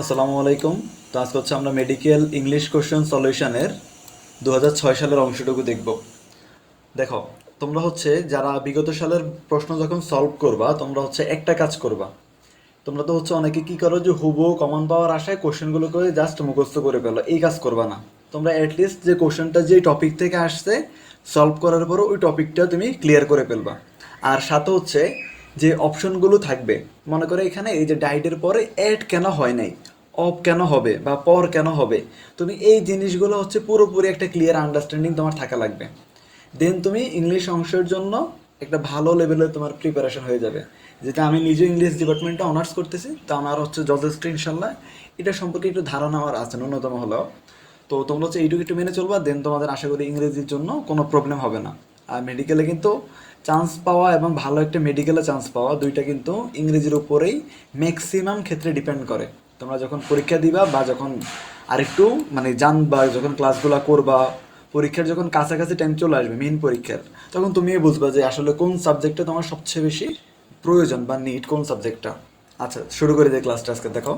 আসসালামু আলাইকুম। তো আজকে হচ্ছে আমরা মেডিকেল ইংলিশ কোশ্চেন সলিউশনের 2006 সালের অংশটুকু দেখব। দেখো, তোমরা হচ্ছে যারা বিগত সালের প্রশ্ন যখন সলভ করবা, তোমরা হচ্ছে একটা কাজ করবা। তোমরা তো হচ্ছে অনেকে কি করো যে হুবহু কমন পাওয়ার আশায় কোশ্চেনগুলো করে জাস্ট মুখস্থ করে ফেলো, এই কাজ করবা না। তোমরা অ্যাটলিস্ট যে কোশ্চেনটা যে টপিক থেকে আসছে সলভ করার পরও ওই টপিকটা তুমি ক্লিয়ার করে ফেলবা। আর সাথে হচ্ছে যে অপশনগুলো থাকবে, মনে করে এখানে এই যে ডাইটের পরে অ্যাড কেন হয় নাই, অফ কেন হবে বা পর কেন হবে, তুমি এই জিনিসগুলো হচ্ছে পুরোপুরি একটা ক্লিয়ার আন্ডারস্ট্যান্ডিং তোমার থাকা লাগবে। দেন তুমি ইংলিশ অংশের জন্য একটা ভালো লেভেলের তোমার প্রিপারেশন হয়ে যাবে। যেটা আমি নিজে ইংলিশ ডিপার্টমেন্টে অনার্স করতেছি, তো আমার হচ্ছে যথেষ্ট ইনশাল্লাহ এটা সম্পর্কে একটু ধারণা আমার আছে ন্যূনতম হলেও। তো তোমরা হচ্ছে এইটুকু একটু মেনে চলবা, দেন তোমাদের আশা করি ইংরেজির জন্য কোনো প্রবলেম হবে না। আর মেডিকেলে কিন্তু চান্স পাওয়া এবং ভালো একটা মেডিকেলে চান্স পাওয়া দুইটা কিন্তু ইংরেজির উপরেই ম্যাক্সিমাম ক্ষেত্রে ডিপেন্ড করে। তোমরা যখন পরীক্ষা দিবা বা যখন আরেকটু মানে জানবা, যখন ক্লাসগুলো করবা, পরীক্ষার যখন কাছাকাছি টাইম চলে আসবে মেইন পরীক্ষার, তখন তুমিও বুঝবা যে আসলে কোন সাবজেক্টটা তোমার সবচেয়ে বেশি প্রয়োজন বা নিড, কোন সাবজেক্টটা। আচ্ছা, শুরু করে দিয়ে ক্লাসটা আজকে। দেখো,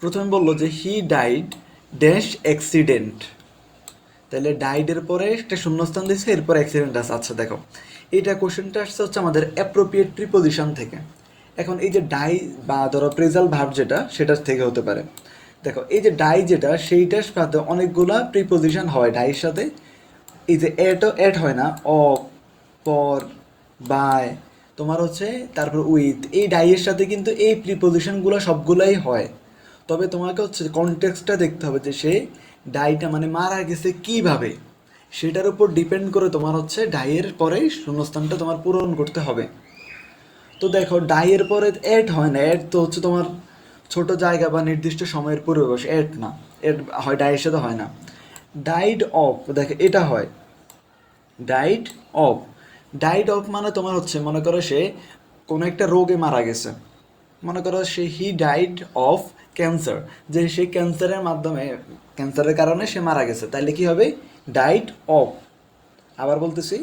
প্রথমে বললো যে হি ডাইড ড্যাশ অ্যাক্সিডেন্ট। তাহলে ডাইডের পরে একটা শূন্যস্থান দিয়েছে, এরপর অ্যাক্সিডেন্ট আছে। আচ্ছা দেখো, এইটা কোশ্চেনটা আসছে হচ্ছে আমাদের অ্যাপ্রোপ্রিয়েট প্রিপোজিশন থেকে। এখন এই যে ডাই বা ধরো প্রেজাল ভার্ব যেটা, সেটার থেকে হতে পারে। দেখো, এই যে ডাই যেটা, সেইটার সাথে অনেকগুলা প্রিপোজিশন হয় ডাইয়ের সাথে। এই যে এটও অ্যাড হয় না, অ, পর, বাই, তোমার হচ্ছে তারপর উইথ, এই ডাইয়ের সাথে কিন্তু এই প্রিপোজিশনগুলো সবগুলাই হয়। তবে তোমাকে হচ্ছে কনটেক্সটটা দেখতে হবে যে সে ডাইটা মানে মারা গেছে কিভাবে, সেটার উপর ডিপেন্ড করে তোমার হচ্ছে ডাইয়ের পরে শূন্যস্থানটা তোমার পূরণ করতে হবে। তো দেখো, ডাইয়ের পরে অ্যাড হয় না, অ্যাড তো হচ্ছে তোমার ছোট জায়গা বা নির্দিষ্ট সময়ের পূর্বাভাস, অ্যাড না, অ্যাড হয় ডাইয়ের সাথে হয় না। ডাইড অফ, দেখো এটা হয় ডাইড অফ। ডাইড অফ মানে তোমার হচ্ছে মনে করো সে কোনো একটা রোগে মারা গেছে। মনে করো সে হি ডাইড অফ ক্যান্সার, যে সে ক্যান্সারের মাধ্যমে, ক্যান্সারের কারণে সে মারা গেছে, তাইলে কি হবে? Died of. আবার বলতেছি,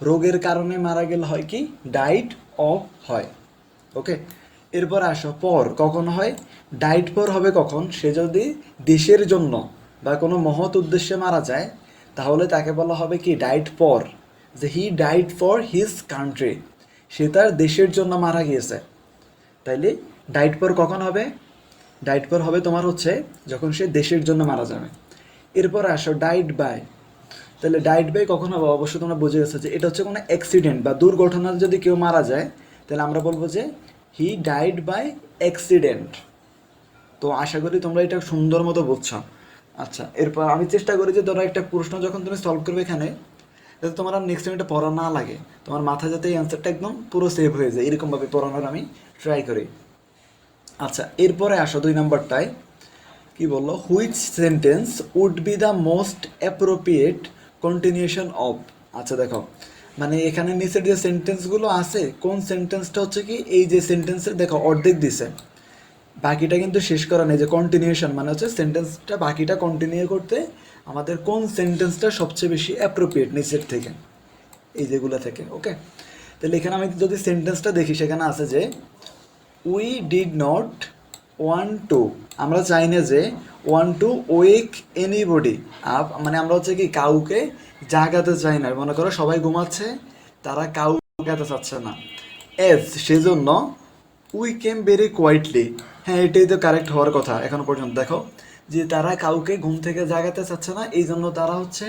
রোগের কারণে মারা গেলে হয় কি? ডাইড অফ হয়। ওকে, এরপর আসো পর কখন হয়? ডাইট পর হবে কখন? সে যদি দেশের জন্য বা কোনো মহৎ উদ্দেশ্যে মারা যায়, তাহলে তাকে বলা হবে কি? ডাইট পর। যে হি ডাইট ফর হিজ কান্ট্রি, সে তার দেশের জন্য মারা গিয়েছে। তাইলে ডাইট পর কখন হবে? ডাইট পর হবে তোমার হচ্ছে যখন সে দেশের জন্য মারা যাবে। এরপর আসো ডাইট বাই। তাহলে ডাইট বাই কখন হবে? অবশ্যই তোমরা বুঝে গেছো যে এটা হচ্ছে কোনো অ্যাক্সিডেন্ট বা দুর্ঘটনায় যদি কেউ মারা যায়, তাহলে আমরা বলবো যে হি ডাইড বাই অ্যাক্সিডেন্ট। তো আশা করি তোমরা এটা সুন্দর মতো বুঝছো। আচ্ছা, এরপর আমি চেষ্টা করি যে ধরো একটা প্রশ্ন যখন তুমি সলভ করবে এখানে, যাতে তোমার আর নেক্সট টাইম এটা পড়া না লাগে, তোমার মাথায় যাতে এই অ্যান্সারটা একদম পুরো সেভ হয়ে যায়, এরকমভাবে পড়ানোর আমি ট্রাই করি। আচ্ছা, এরপরে আসো 2 নম্বরটায়। কি বললো? Which sentence would be the most appropriate continuation of. আচ্ছা দেখো, মানে এখানে নিচের যে সেন্টেন্সগুলো আছে, কোন সেন্টেন্সটা হচ্ছে কি এই যে সেন্টেন্সের দেখো অর্ধেক দিছে, বাকিটা কিন্তু শেষ করা নেই। যে কন্টিনিউশন মানে হচ্ছে সেন্টেন্সটা বাকিটা কন্টিনিউ করতে আমাদের কোন সেন্টেন্সটা সবচেয়ে বেশি অ্যাপ্রোপ্রিয়েট নিচের থেকে, এই যেগুলো থেকে। ওকে, তাহলে এখানে আমি যদি সেন্টেন্সটা দেখি, সেখানে আছে যে we did not want to, আমরা চাই না যে want to wake anybody up, মানে আমরা হচ্ছে কি কাউকে জাগাতে চাই না। মনে করো সবাই ঘুমাচ্ছে, তারা কাউকে জাগাতে চাচ্ছে না। এজ, সেজন্য উই কেম ভেরি কোয়াইটলি। হ্যাঁ, এটাই তো কারেক্ট হওয়ার কথা এখনো পর্যন্ত। দেখো, যে তারা কাউকে ঘুম থেকে জাগাতে চাচ্ছে না, এই জন্য তারা হচ্ছে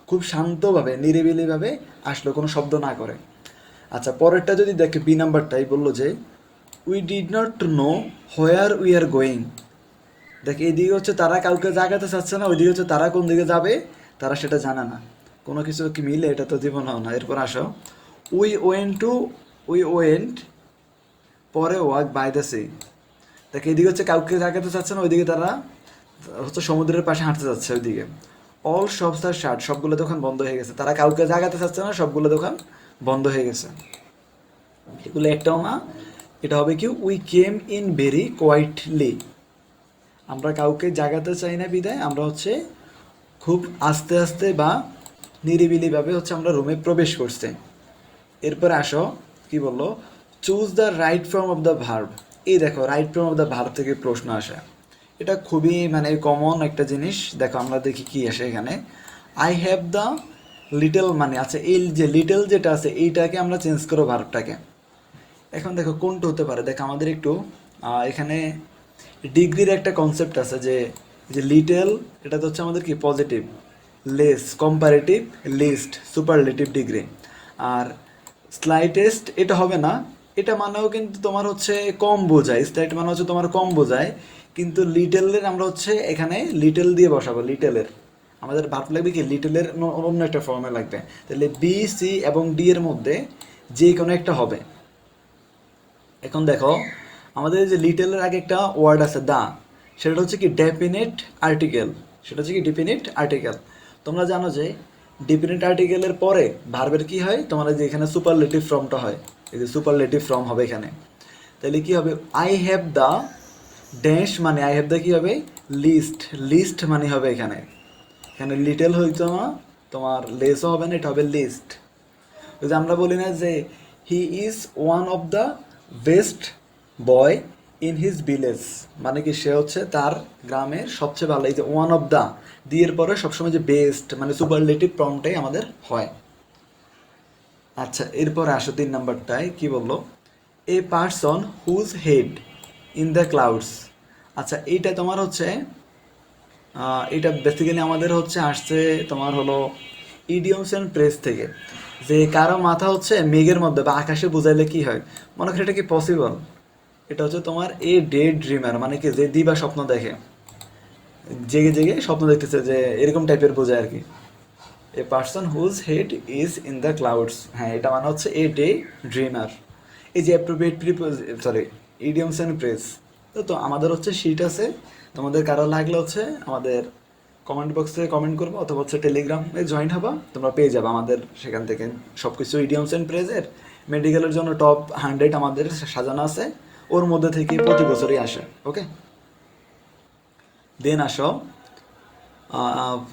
খুব শান্তভাবে নিরিবিলিভাবে আসলো, কোনো শব্দ না করে। আচ্ছা, পরেরটা যদি দেখে, বি নাম্বারটাই বললো যে we did not know where we are going. দেখ, এইদিকে হচ্ছে তারা কাউকে জাগাতে চাচ্ছে না, ওইদিকে হচ্ছে তারা কোন দিকে যাবে তারা সেটা জানে না। কোনো কিছু কি মিলে? এটা তো জীবনেও না। এরপর আসো, we went to, we went পরে ওয়াক বাই দ্য সি। দেখ, এইদিকে হচ্ছে কাউকে জাগাতে চাচ্ছে না, ওইদিকে তারা হচ্ছে সমুদ্রের পাশে হাঁটতে যাচ্ছে ওইদিকে। অল শপস আর শার্ট, সবগুলো দোকান বন্ধ হয়ে গেছে। তারা কাউকে জাগাতে চাচ্ছে না, সবগুলো দোকান বন্ধ হয়ে গেছে। এগুলো একটাও না। এটা হবে কি? We came in very quietly. আমরা কাউকে জাগাতে চাই না বিদায় আমরা হচ্ছে খুব আস্তে আস্তে বা নিরিবিলিভাবে হচ্ছে আমরা রুমে প্রবেশ করছি। এরপর আসো, কি বললো? Choose the right form of the verb. এই দেখো right form of the verb থেকে প্রশ্ন আসে, এটা খুবই মানে কমন একটা জিনিস। দেখো আমরা দেখি কি আসে এখানে, আই হ্যাভ দ্য লিটল, মানে আচ্ছা এই যে লিটল যেটা আছে এইটাকে আমরা চেঞ্জ করো ভার্বটাকে। এখন দেখো কোনটা হতে পারে, দেখো আমাদের একটু এখানে ডিগ্রির একটা কনসেপ্ট আছে যে যে লিটল, এটা তো হচ্ছে আমাদের কি positive, less comparative, least superlative degree. আর স্লাইটেস্ট এটা হবে না, এটা মানেও কিন্তু তোমার হচ্ছে কম বোঝায়, স্লাইট মানে হচ্ছে তোমার কম বোঝায়, কিন্তু লিটেলের আমরা হচ্ছে এখানে লিটেল দিয়ে বসাবো, লিটেলের আমাদের ভাব লাগবে কি লিটেলের অন্য একটা ফর্মে লাগবে, তাহলে বি সি এবং ডি এর মধ্যে যে কোনো একটা হবে। এখন দেখো আমাদের যে লিটেলের আগে একটা ওয়ার্ড আছে দা, সেটা হচ্ছে কি ডেফিনিট আর্টিকেল, সেটা হচ্ছে কি ডিফিনিট আর্টিকেল। তোমরা জানো যে ডিফিনিট আর্টিকেলের পরে ভার্বের কি হয়, তোমার যে এখানে সুপারলেটিভ ফর্মটা হয়, এই যে সুপারলেটিভ ফর্ম হবে এখানে। তাহলে কি হবে, আই হ্যাভ দ্য ড্যাশ, মানে আই হ্যাভ দ্য কি হবে লিস্ট, লিস্ট মানে হবে এখানে, এখানে লিটেল হইতো না, তোমার লেসও হবে না, এটা হবে লিস্ট। ওই যে আমরা বলি না যে he is one of the best boy in his village, মানে কি সে হচ্ছে তার গ্রামের সবচেয়ে ভালো, এই যে ওয়ান অফ দ্য দিয়ের পরে সবসময় যে বেস্ট মানে সুপারলেটিভ ফর্মটাই আমাদের হয়। আচ্ছা এরপরে আসো 3 নাম্বারটায় কি বললো, a person whose head in the clouds. আচ্ছা এইটা তোমার হচ্ছে এটা বেসিক্যালি আমাদের হচ্ছে আসছে তোমার হলো ইডিয়মস অ্যান্ড প্রেস থেকে, যে কারো মাথা হচ্ছে মেঘের মধ্যে বা আকাশে বোঝাইলে কি হয়, মনে করি এটা কি পসিবল, এটা হচ্ছে তোমার এ ডে ড্রিমার, মানে কি যে দিবা স্বপ্ন দেখে, জেগে জেগে স্বপ্ন দেখতেছে, যে এরকম টাইপের বোঝায় আর কি। A person whose head is in the clouds, হ্যাঁ এটা মানে হচ্ছে এ ডে ড্রিমার। এই যে appropriate sorry idioms and phrases, তো আমাদের হচ্ছে শিট আছে, তোমাদের কারো লাগলে হচ্ছে আমাদের কমেন্ট বক্সে কমেন্ট করবো, অথবা হচ্ছে টেলিগ্রামে জয়েন হবা, তোমরা পেয়ে যাবে আমাদের সেখান থেকে সব কিছু ইডিয়মস অ্যান্ড প্রেজের। মেডিকেলের জন্য টপ 100 আমাদের সাজানো আছে, ওর মধ্যে থেকে প্রতি বছরই আসে। ওকে, দেন আসো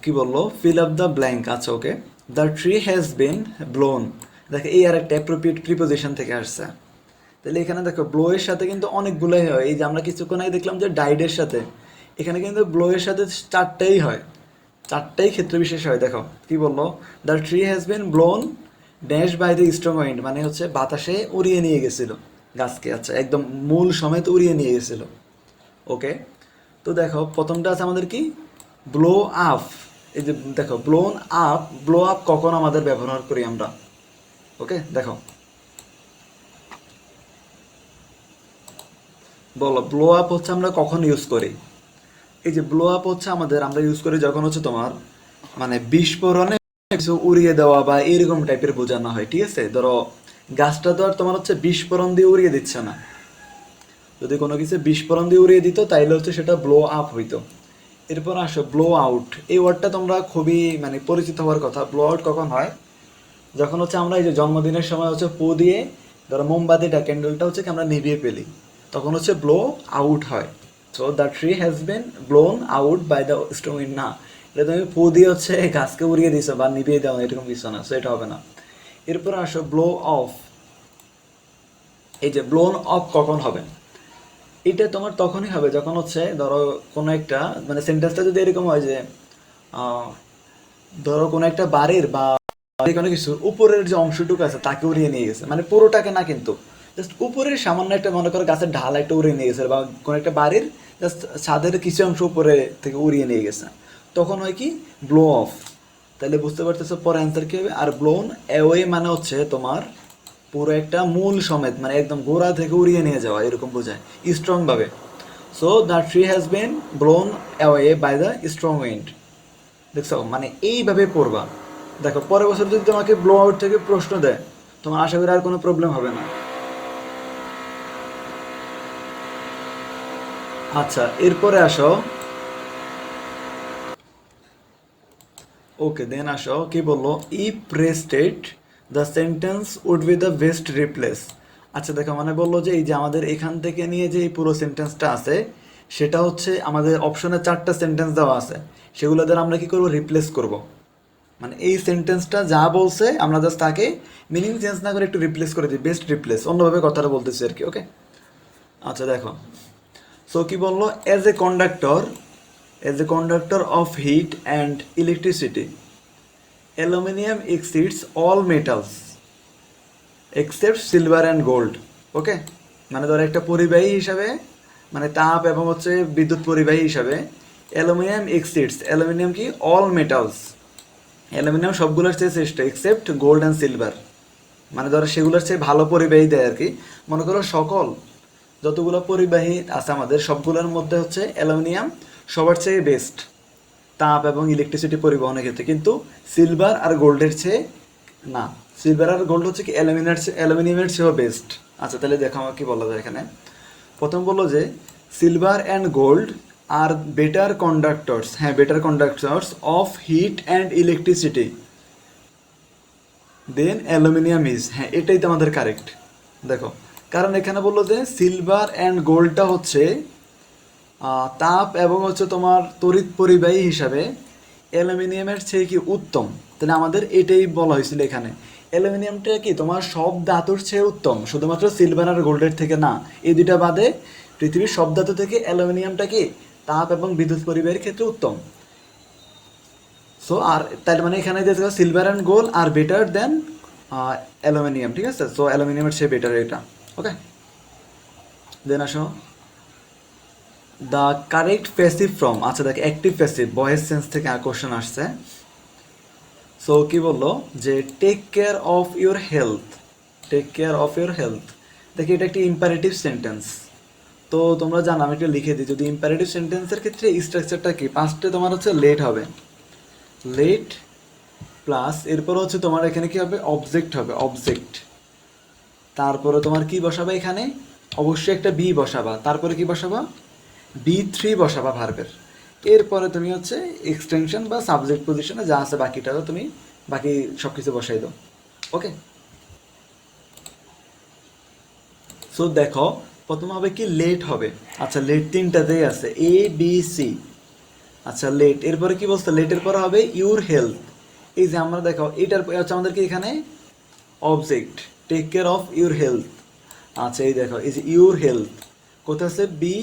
কি বললো, ফিল আপ দ্য ব্ল্যাঙ্ক। আচ্ছা okay, the tree has been blown, দেখো এই আর একটা অ্যাপ্রোপ্রিয়েট প্রিপোজিশন থেকে আসছে। তাহলে এখানে দেখো ব্লো এর সাথে কিন্তু অনেকগুলোই হয়, এই যে আমরা কিছুক্ষণ আগে দেখলাম যে ডাইডের সাথে, এখানে কিন্তু ব্লো এর সাথে 4টাই হয়, 4টাই ক্ষেত্র বিশেষ হয়। দেখো কি বললো, the tree has been blown dash by the strong wind, মানে হচ্ছে বাতাসে উড়িয়ে নিয়ে গেছিল গাছকে, আচ্ছা একদম মূল সমেত উড়িয়ে নিয়ে গেছিল। ওকে, তো দেখো প্রথমটা আছে আমাদের কি ব্লো আপ, এই যে দেখো ব্লোন আপ, ব্লো আপ কখন আমাদের ব্যবহার করি আমরা, ওকে দেখো বলো ব্লো আপ হচ্ছে আমরা কখন ইউজ করি। এই যে ব্লো আপ হচ্ছে আমাদের আমরা ইউজ করি যখন হচ্ছে তোমার মানে বিস্ফোরণে কিছু উড়িয়ে দেওয়া বা এরকম টাইপের বোঝানো হয়, ঠিক আছে। ধরো গাছটা তো আর তোমার হচ্ছে বিস্ফোরণ দিয়ে উড়িয়ে দিচ্ছে না, যদি কোনো কিছু বিস্ফোরণ দিয়ে উড়িয়ে দিত তাইলে হচ্ছে সেটা ব্লো আপ হইতো। এরপর আসো ব্লো আউট, এই ওয়ার্ডটা তোমরা খুবই মানে পরিচিত হওয়ার কথা। ব্লো আউট কখন হয়, যখন হচ্ছে আমরা এই যে জন্মদিনের সময় হচ্ছে পু দিয়ে ধরো মোমবাতিটা ক্যান্ডেলটা হচ্ছে কি আমরা নিভিয়ে ফেলি, তখন হচ্ছে ব্লো আউট হয়। So the tree has been blown out by the strong wind, না এটা তুমি পু দিয়ে হচ্ছে গাছকে উড়িয়ে দিছো বা নিভিয়ে দাও এরকম কিছু না, সো এটা হবে না। এরপর আসো ব্লো অফ, এই যে ব্লোন অফ কখন হবে, এটা তোমার তখনই হবে যখন হচ্ছে ধরো কোনো একটা মানে সেন্টেন্সটা যদি এরকম হয় যে আহ, ধরো কোনো একটা বাড়ির বা কোনো কিছুর উপরের যে অংশটুকু আছে তাকে উড়িয়ে নিয়ে গেছে, মানে পুরোটাকে না কিন্তু জাস্ট উপরের সামান্য একটা মনে করো গাছের ঢাল একটা উড়িয়ে নিয়ে গেছে, বা কোনো একটা বাড়ির জাস্ট ছাদের কিছু অংশ উপরে থেকে উড়িয়ে নিয়ে গেছে, তখন হয় কি ব্লো অফ। তাহলে বুঝতে পারতেছো পরে অ্যান্সার কি হবে। আর ব্লোন অ্যাওয়ে মানে হচ্ছে তোমার পুরো একটা মূল সমেত মানে একদম গোড়া থেকে উড়িয়ে নিয়ে যাওয়া এরকম বোঝায় স্ট্রং ভাবে। So the tree has been blown away by the strong wind. দেখছো মানে এইভাবে পড়বা। দেখো পরের বছর যদি তোমাকে ব্লো আউট থেকে প্রশ্ন দেয়, তোমার আশা করি আর কোনো প্রবলেম হবে না। আচ্ছা এরপরে আসো, ওকে দেন আসো কি বললো, if rested the sentence would be the best replace. আচ্ছা দেখো মানে বললো যে এই যে আমাদের এখান থেকে নিয়ে যে এই পুরো সেন্টেন্সটা আছে সেটা হচ্ছে আমাদের অপশনে 4টা সেন্টেন্স দেওয়া আছে, সেগুলো দ্বারা আমরা কি করব রিপ্লেস করব। মানে এই সেন্টেন্সটা যা বলছে আমরা জাস্ট তাকে মিনিং চেঞ্জ না করে একটু রিপ্লেস করে দিই, বেস্ট রিপ্লেস অন্যভাবে কথাটা বলতেছি আর কি। ওকে, আচ্ছা দেখো, সো কি বললো, as a conductor of heat and electricity aluminium exceeds all metals except silver and gold. Okay, মানে ধরো একটা পরিবাহী হিসাবে, মানে তাপ এবং হচ্ছে বিদ্যুৎ পরিবাহী হিসাবে অ্যালুমিনিয়াম কি অল মেটালস, অ্যালুমিনিয়াম সবগুলোর চেয়ে শ্রেষ্ঠ এক্সেপ্ট গোল্ড অ্যান্ড সিলভার, মানে ধরো সেগুলোর চেয়ে ভালো পরিবাহী দেয় আর কি। মনে করো সকল যতগুলো পরিবাহী আছে আমাদের সবগুলোর মধ্যে হচ্ছে অ্যালুমিনিয়াম সবার চেয়ে বেস্ট তাপ এবং ইলেকট্রিসিটি পরিবহনের ক্ষেত্রে, কিন্তু সিলভার আর গোল্ডের চেয়ে না, সিলভার আর গোল্ড হচ্ছে কি অ্যালুমিনিয়ামের চেয়েও বেস্ট। আচ্ছা তাহলে দেখো আমার কি বলা যায় এখানে। প্রথম বললো যে silver and gold are better conductors, হ্যাঁ better conductors of heat and electricity then aluminium is, হ্যাঁ এটাই তো আমাদের কারেক্ট। দেখো কারণ এখানে বললো যে সিলভার অ্যান্ড গোল্ডটা হচ্ছে তাপ এবং হচ্ছে তোমার তড়িৎ পরিবাহী হিসাবে অ্যালুমিনিয়ামের চেয়ে কি উত্তম, তাহলে আমাদের এটাই বলা হয়েছিল এখানে। অ্যালুমিনিয়ামটা কি তোমার সব ধাতুর চেয়ে উত্তম, শুধুমাত্র সিলভার আর গোল্ডের থেকে না, এই দুইটা বাদে পৃথিবীর সব ধাতু থেকে অ্যালুমিনিয়ামটা কি তাপ এবং বিদ্যুৎ পরিবাহের ক্ষেত্রে উত্তম। সো আর তার মানে এখানে দেখো silver and gold are better than aluminium, ঠিক আছে। সো অ্যালুমিনিয়ামের চেয়ে বেটার এটা। ওকে, দেন আসো দ্য কারেক্ট প্যাসিভ ফ্রম, আচ্ছা দেখ অ্যাক্টিভ প্যাসিভ ভয়েস সেন্স থেকে কোশ্চেন আসছে। সো কি বললো যে take care of your health, take care of your health. দেখি এটা একটি ইম্পারেটিভ সেন্টেন্স, তো তোমরা জানো আমি একটু লিখে দিই। যদি ইম্পারেটিভ সেন্টেন্সের ক্ষেত্রে স্ট্রাকচারটা কি, ফার্স্টে তোমার হচ্ছে লেট হবে, লেট প্লাস এরপর হচ্ছে তোমার এখানে কি হবে অবজেক্ট হবে, অবজেক্ট, তারপরে তোমার কি বসাবা এখানে, অবশ্যই একটা বি বসাবা, তারপরে কি বসাবা বি3 বসাবা ভার্বের, এরপরে তুমি হচ্ছে এক্সটেনশন বা সাবজেক্ট পজিশনে যা আছে বাকিটা তুমি বাকি সব কিছু বসাই দাও। ওকে, সো দেখো প্রথম হবে কি লেট হবে। আচ্ছা লেট তিনটাতেই আছে এ বি সি। আচ্ছা লেট, এরপরে কি বলছে, লেটের পরে হবে ইউর হেলথ। এই যে আমরা দেখো এটার হচ্ছে আমাদেরকে এখানে object take care of your health. আচ্ছা এই দেখো এই যে ইউর হেলথ কোথায় আছে, বি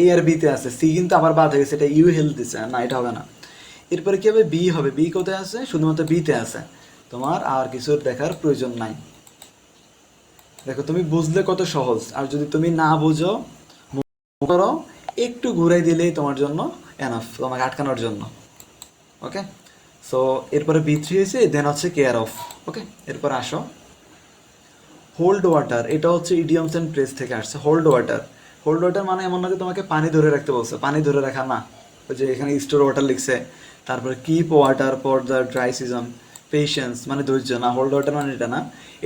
এ আর বিতে আছে, সি কিন্তু আবার বাদ হয়ে গেছে, এটা ইউ হেলথ দিছে না, এটা হবে না। এরপরে কি হবে বি হবে, বি কোথায় আছে, শুধুমাত্র বিতে আছে, তোমার আর কিছু দেখার প্রয়োজন নাই। দেখো তুমি বুঝলে কত সহজ, আর যদি তুমি না বুঝো করো একটু ঘুরাই দিলেই তোমার জন্য এনাফ, তোমাকে আটকানোর জন্য। ওকে, সো এরপরে বি3 হয়েছে, দেন হচ্ছে কেয়ার অফ। ওকে, এরপর আসো হোল্ড ওয়াটার, এটা হচ্ছে ইডিয়মস অ্যান্ড প্রেস থেকে আসছে। হোল্ড ওয়াটার, হোল্ড ওয়াটার মানে এমন না যে তোমাকে পানি ধরে রাখতে বলছে, পানি ধরে রাখা না, ওই যে এখানে স্টোর ওয়াটার লিখছে, তারপরে keep water for the dry season, patience মানে ধৈর্য না, হোল্ড ওয়াটার মানে এটা না।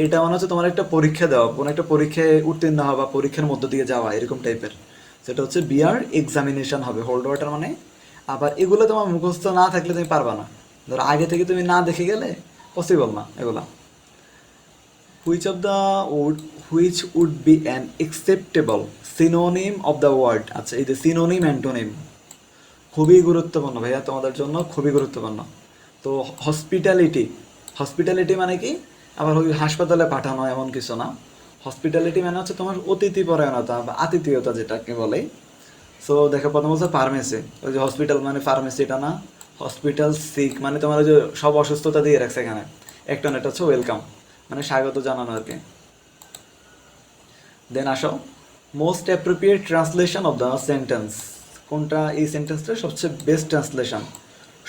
এটা মানে হচ্ছে তোমার একটা পরীক্ষা দেওয়া, কোনো একটা পরীক্ষায় উত্তীর্ণ হওয়া বা পরীক্ষার মধ্য দিয়ে যাওয়া এরকম টাইপের, সেটা হচ্ছে বিয়ার এক্সামিনেশন হবে হোল্ড ওয়াটার মানে। আবার এগুলো তোমার মুখস্থ না থাকলে তুমি পারবা না, ধরো আগে থেকে তুমি না দেখে গেলে পসিবল না এগুলা। Which of the would be an acceptable synonym of the word, আচ্ছা এই যে সিনোনিম অ্যান্টোনিম খুবই গুরুত্বপূর্ণ ভাইয়া তোমাদের জন্য, খুবই গুরুত্বপূর্ণ। তো হসপিটালিটি, হসপিটালিটি মানে কি, আবার ওই হাসপাতালে পাঠানো এমন কিছু না। হসপিটালিটি মানে হচ্ছে তোমার অতিথি পরায়ণতা বা আতিথেয়তা যেটাকে বলে। সো দেখো প্রথম হচ্ছে ফার্মেসি, ওই যে হসপিটাল মানে ফার্মেসি এটা না। হসপিটাল সিক মানে তোমার ওই যে সব অসুস্থতা দিয়ে রাখছে এখানে, একটা না, এটা হচ্ছে ওয়েলকাম মানে স্বাগত জানানো আর কি। দেন আসো most appropriate translation of the sentence, কোনটা এই সেন্টেন্সটা সবচেয়ে বেস্ট ট্রান্সলেশন।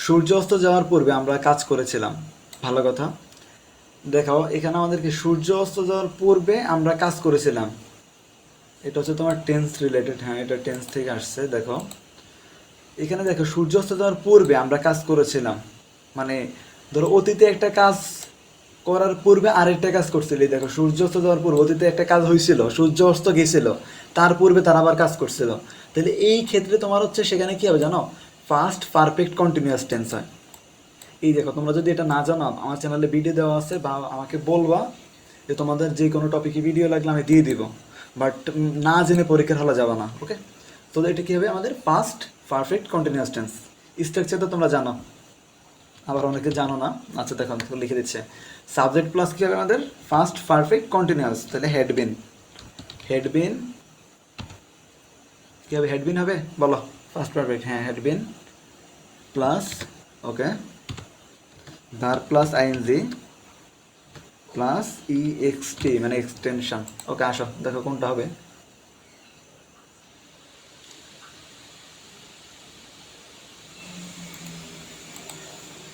সূর্য অস্ত যাওয়ার পূর্বে আমরা কাজ করেছিলাম, ভালো কথা। দেখাও এখানে আমাদেরকে সূর্য অস্ত যাওয়ার পূর্বে আমরা কাজ করেছিলাম, এটা হচ্ছে তোমার টেন্স রিলেটেড, হ্যাঁ এটা টেন্স থেকে আসছে। দেখো এখানে দেখো সূর্য অস্ত যাওয়ার পূর্বে আমরা কাজ করেছিলাম, মানে ধরো অতীতে একটা কাজ করার পূর্বে আরেকটা কাজ করছিল। দেখো সূর্য অস্ত যাওয়ার পূর্বে অতীতে একটা কাজ হয়েছিল, সূর্য অস্ত গেছিল, তার পূর্বে তারা আবার কাজ করছিল। তাহলে এই ক্ষেত্রে তোমার হচ্ছে সেখানে কি হবে জানো, ফার্স্ট পারফেক্ট কন্টিনিউয়াস টেন্স হয়। এই দেখো তোমরা যদি এটা না জানো আমার চ্যানেলে ভিডিও দেওয়া আছে, বা আমাকে বলবা যে তোমাদের যে কোনো টপিকে ভিডিও লাগলে আমি দিয়ে দিব, বাট না জেনে পরীক্ষার হলে যাবে না। ওকে, তো এটা কী হবে আমাদের first perfect continuous tense. Structure তো তোমরা জানো, আবার অনেকে জানো না। আচ্ছা দেখো লিখে দিচ্ছে সাবজেক্ট প্লাস কী হবে আমাদের ফার্স্ট পারফেক্ট কন্টিনিউয়াস, তাহলে হেড বিন, হেড বিন কী হবে, হেডবিন হবে, বলো। ফার্স্ট পারফেক্ট, হ্যাঁ had been plus, okay, verb plus ING plus EXT মানে এক্সটেনশন। ওকে আসো দেখো কোনটা হবে।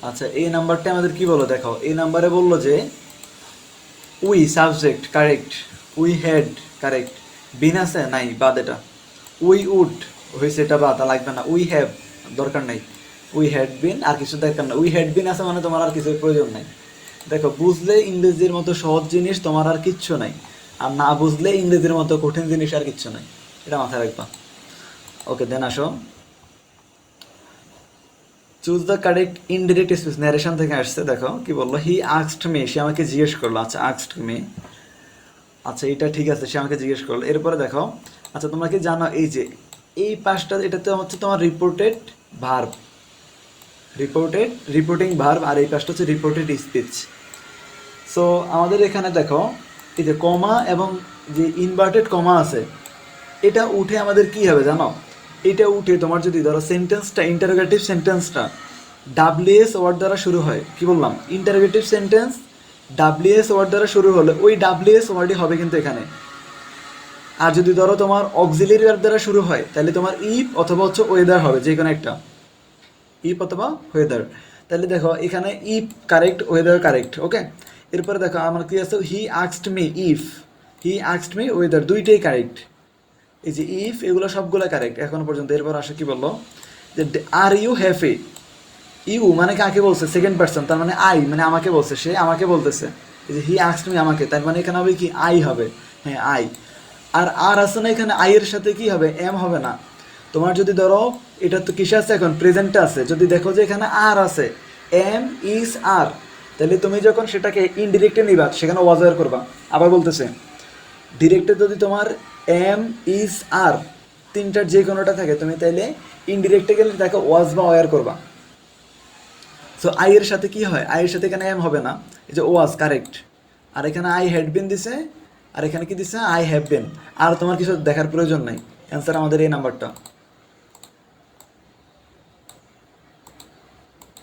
আচ্ছা এই নাম্বারটা আমাদের কি বলো দেখো, এই নাম্বারে বললো যে we subject correct, we had correct, been আছে নাই, বাদ এটা। উই উড হয়েছে, এটা বাদ, লাগবে না। উই হ্যাভ দরকার নাই, উই হ্যাড বিন আর কিছু দরকার না। উই হ্যাড বিন আছে মানে তোমার আর কিছু প্রয়োজন নাই। দেখো বুঝলে ইংরেজির মতো সহজ জিনিস তোমার আর কিচ্ছু নাই, আর না বুঝলে ইংরেজির মতো কঠিন জিনিস আর কিচ্ছু নাই, এটা মাথায় রাখবা। ওকে দেন আসো, choose the correct indirect speech, narration থেকে আসছে। দেখো কি বললো, হি আস্কড মি, সে আমাকে জিজ্ঞেস করলো। আচ্ছা আস্কড মি, আচ্ছা এটা ঠিক আছে, সে আমাকে জিজ্ঞেস করলো। এরপরে দেখো, আচ্ছা তোমরা কি জানো এই যে এই পাঁচটা, এটাতে হচ্ছে তোমার রিপোর্টেড ভার্ব, রিপোর্টিং ভার্ব, আর এই পাঁচটা হচ্ছে রিপোর্টেড স্পিচ। সো আমাদের এখানে দেখো এই যে কমা এবং যে ইনভার্টেড কমা আছে, এটা উঠে আমাদের কি হবে জানো, এটা উঠে তোমার যদি ধরো সেন্টেন্সটা, ইন্টারোগেটিভ সেন্টেন্সটা ডাব্লিউএস ওয়ার্ড দ্বারা শুরু হয়, কি বললাম, ইন্টারোগেটিভ সেন্টেন্স ডাব্লিউএস ওয়ার্ড দ্বারা শুরু হলে ওই ডাব্লিউএস ওয়ার্ডই হবে কিন্তু এখানে। আর যদি ধরো তোমার অক্সিলারি ভার্ব দ্বারা শুরু হয়, তাহলে তোমার ইফ অথবা হচ্ছে ওয়েদার হবে, যে কোনো একটা, ইফ অথবা ওয়েদার। তাহলে দেখো এখানে ইফ কারেক্ট, ওয়েদার কারেক্ট, ওকে। এরপরে দেখো আমার কি আছে, he asked me if, he asked me weather, দুইটাই কারেক্ট। এই যে ইফ এগুলো সবগুলো কারেক্ট এখনো পর্যন্ত। এরপর আসে কি বললো, যে আর ইউ হ্যাপি, ইউ মানে কাকে বলছে, সেকেন্ড পার্সন, তার মানে আই মানে আমাকে বলছে, সে আমাকে বলতেছে। এই যে হি আস্কড মি আমাকে, তার মানে এখানে হবে কি আই হবে, হ্যাঁ আই। আর আছে না এখানে, আই এর সাথে কি হবে, এম হবে না। তোমার যদি ধরো এটা তো কিসে আছে এখন, প্রেজেন্টে আছে, যদি দেখো যে এখানে আর আছে, এম ইজ আর, তাহলে তুমি যখন সেটাকে ইনডিরেক্টে নিবা সেখানে ওয়াজ ওয়ার করবা। আবার বলতেছে ডিরেক্টে যদি তোমার এম ইজ আর তিনটার যে কোনোটা থাকে, তুমি তাইলে ইনডিরেক্টে গেলে তাকে ওয়াজ বা ওয়ার করবা। সো আই এর সাথে কি হয়, আই এর সাথে এখানে এম হবে না, এই যে ওয়াজ কারেক্ট। আর এখানে আই হ্যাড বিন দিছে, আর এখানে কি দিছে, আই হ্যাভ বিন। আর তোমার কিছু দেখার প্রয়োজন নাই, অ্যান্সার আমাদের এই নাম্বারটা।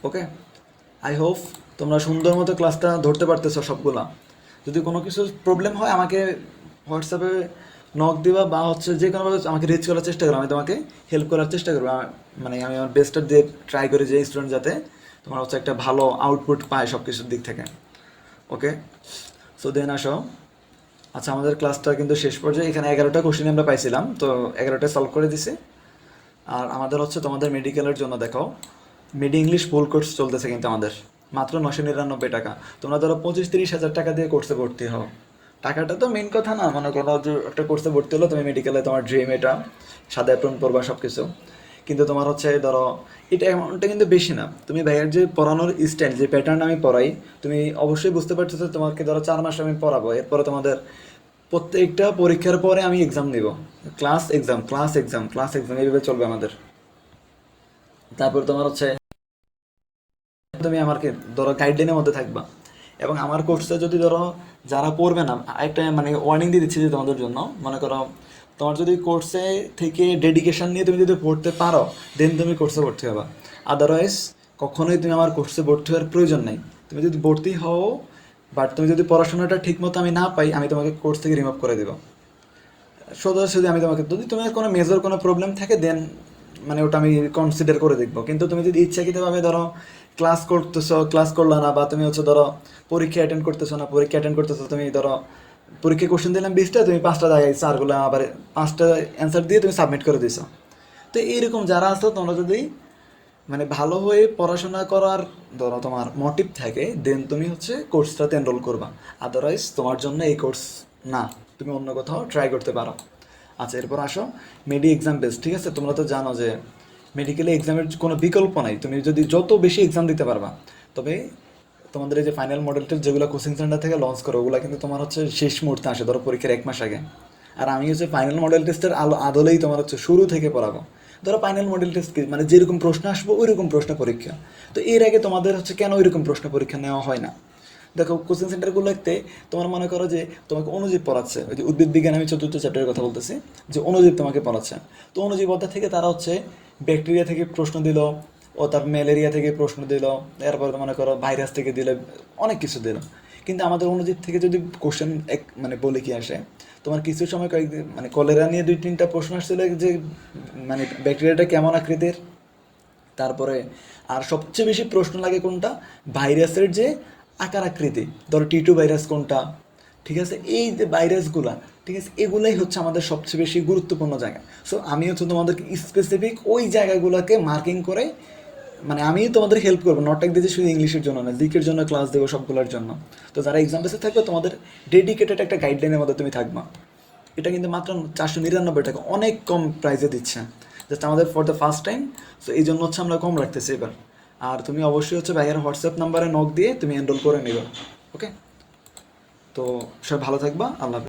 ওকে, আই হোপ তোমরা সুন্দর মতো ক্লাসটা ধরতে পারতেছো সবগুলা। যদি কোনো কিছু প্রবলেম হয় আমাকে হোয়াটসঅ্যাপে নক দিবা, বা হচ্ছে যে কোনোভাবে আমাকে রিচ করার চেষ্টা করো, আমি তোমাকে হেল্প করার চেষ্টা করবো। মানে আমি আমার বেস্টটা দিয়ে ট্রাই করি যে স্টুডেন্ট যাতে তোমার হচ্ছে একটা ভালো আউটপুট পায় সব কিছুর দিক থেকে। ওকে, সো দেন আসো। আচ্ছা আমাদের ক্লাসটা কিন্তু শেষ পর্যায়ে, এখানে 11টা কোশ্চেন আমরা পাইছিলাম, তো 11টা সলভ করে দিছি। আর আমাদের হচ্ছে তোমাদের মেডিকেলের জন্য দেখো, মেডি ইংলিশ ফুল কোর্স চলতেছে কিন্তু আমাদের, মাত্র 999 টাকা। তোমরা ধরো 25-30 হাজার টাকা দিয়ে কোর্সে ভর্তি হও, টাকাটা তো মেন কথা না, মনে করো যে একটা কোর্সে ভর্তি হলো তুমি, মেডিকেলে তোমার ড্রিম এটা, সাদা অ্যাপ্রন পড়বা সব কিছু, কিন্তু তোমার হচ্ছে ধরো এটা অ্যামাউন্টটা কিন্তু বেশি না। তুমি ভাইয়ের যে পড়ানোর স্টাইল, যে প্যাটার্ন আমি পড়াই, তুমি অবশ্যই বুঝতে পারছো, তোমাকে ধরো 4 মাস আমি পড়াবো, এরপরে তোমাদের প্রত্যেকটা পরীক্ষার পরে আমি এক্সাম নিব, class exam class exam class exam এইভাবে চলবে আমাদের। তারপর তোমার হচ্ছে তুমি আমাকে ধরো গাইডলাইনের মধ্যে থাকবা। এবং আমার কোর্সে যদি ধরো যারা পড়বে না, একটা মানে ওয়ার্নিং দিয়ে দিচ্ছি যে তোমাদের জন্য, মনে করো তোমার যদি কোর্সে থেকে ডেডিকেশন নিয়ে তুমি যদি পড়তে পারো, দেন তুমি কোর্সে ভর্তি হবা। আদারওয়াইজ কখনোই তুমি আমার কোর্সে ভর্তি হওয়ার প্রয়োজন নেই। তুমি যদি ভর্তি হও, বাট তুমি যদি পড়াশোনাটা ঠিক মতো আমি না পাই, আমি তোমাকে কোর্স থেকে রিমুভ করে দেবো। সোজাসুজি আমি তোমাকে, যদি তোমার কোনো মেজর কোনো প্রবলেম থাকে দেন মানে ওটা আমি কনসিডার করে দেখবো। কিন্তু তুমি যদি ইচ্ছাকৃতভাবে ধরো ক্লাস করতেছো, ক্লাস করলা না, বা তুমি হচ্ছে ধরো পরীক্ষা অ্যাটেন্ড করতেছো না, পরীক্ষা অ্যাটেন্ড করতেছো, তুমি ধরো পরীক্ষা কোশ্চেন দিলাম 20টা, তুমি 5টা দেখাই স্যারগুলো আবার 5টা অ্যান্সার দিয়ে তুমি সাবমিট করে দিছো। তো এইরকম যারা আছো, তোমরা যদি মানে ভালো হয়ে পড়াশোনা করার ধরো তোমার মোটিভ থাকে, দেন তুমি হচ্ছে কোর্সটাতে এনরোল করবা। আদারওয়াইজ তোমার জন্য এই কোর্স না, তুমি অন্য কোথাও ট্রাই করতে পারো। আচ্ছা এরপর আসো, মেডি এক্সাম বেস, ঠিক আছে। তোমরা তো জানো যে মেডিকেলে এক্সামের কোনো বিকল্প নাই, তুমি যদি যত বেশি এক্সাম দিতে পারবা। তবে তোমাদের এই যে ফাইনাল মডেল টেস্ট যেগুলো কোচিং সেন্টার থেকে লঞ্চ করো, ওগুলো কিন্তু তোমার হচ্ছে শেষ মুহূর্তে আসে, ধরো পরীক্ষার 1 মাস আগে। আর আমি হচ্ছে ফাইনাল মডেল টেস্টের আদলেই তোমার হচ্ছে শুরু থেকে পড়াবো। ধরো ফাইনাল মডেল টেস্ট কি, মানে যেরকম প্রশ্ন আসবো ওইরকম প্রশ্ন পরীক্ষা। তো এর আগে তোমাদের হচ্ছে কেন ওইরকম প্রশ্ন পরীক্ষা নেওয়া হয় না? দেখো কোচিং সেন্টারগুলো লিখতে তোমার মনে করো যে তোমাকে অণুজীব পড়াচ্ছে, ওই যে উদ্ভিদ বিজ্ঞান আমি চতুর্থ চ্যাপ্টারের কথা বলতেছি, যে অণুজীব তোমাকে পড়াচ্ছে। তো অণুজীব অধ্যায় থেকে তারা হচ্ছে ব্যাকটেরিয়া থেকে প্রশ্ন দিল, ও তার ম্যালেরিয়া থেকে প্রশ্ন দিল, এরপর মনে করো ভাইরাস থেকে দিলে, অনেক কিছু দিল। কিন্তু আমাদের অণুজীব থেকে যদি কোশ্চেন মানে বলে কি আসে, তোমার কিছু সময় কয়েকদিন মানে কলেরা নিয়ে 2-3টা প্রশ্ন আসছিল, যে মানে ব্যাকটেরিয়াটা কেমন আকৃতির। তারপরে আর সবচেয়ে বেশি প্রশ্ন লাগে কোনটা, ভাইরাসের যে আকার আকৃতি, ধরো টি2 ভাইরাস কোনটা, ঠিক আছে, এই যে ভাইরাসগুলা, ঠিক আছে, এগুলাই হচ্ছে আমাদের সবচেয়ে বেশি গুরুত্বপূর্ণ জায়গা। সো আমি হচ্ছে তোমাদেরকে স্পেসিফিক ওই জায়গাগুলোকে মার্কিং করে, মানে আমি তোমাদের হেল্প করবো, নট এক দিতে শুধু ইংলিশের জন্য না, জিকের জন্য ক্লাস দেবো, সবগুলোর জন্য। তো যারা এক্সাম বেসে থাকবে তোমাদের ডেডিকেটেড একটা গাইডলাইনের মধ্যে তুমি থাকবা। এটা কিন্তু মাত্র 499 টাকা, অনেক কম প্রাইসে দিচ্ছে, জাস্ট আমাদের for the first time. So এই জন্য হচ্ছে আমরা কম রাখতেছি এবার। আর তুমি অবশ্যই হচ্ছে ভাইয়ের হোয়াটসঅ্যাপ নাম্বারে নক দিয়ে তুমি এনরোল করে নিবে। ওকে, তো সবাই ভালো থাকবা, আল্লাহ হাফেজ।